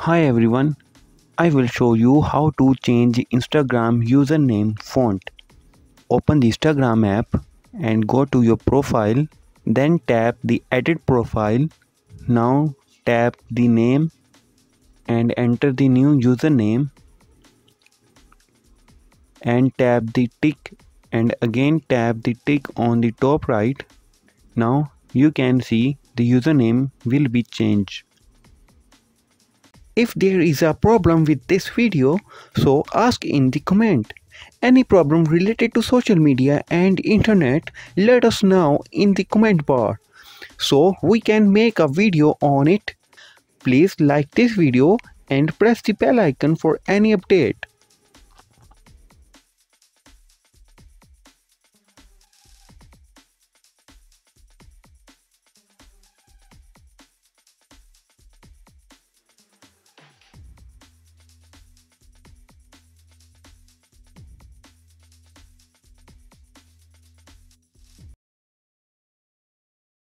Hi everyone, I will show you how to change Instagram username font. Open the Instagram app and go to your profile, then tap the edit profile. Now tap the name and enter the new username and tap the tick and again tap the tick on the top right. Now you can see the username will be changed. If there is a problem with this video, so ask in the comment. Any problem related to social media and internet, let us know in the comment bar so we can make a video on it. Please like this video and press the bell icon for any update.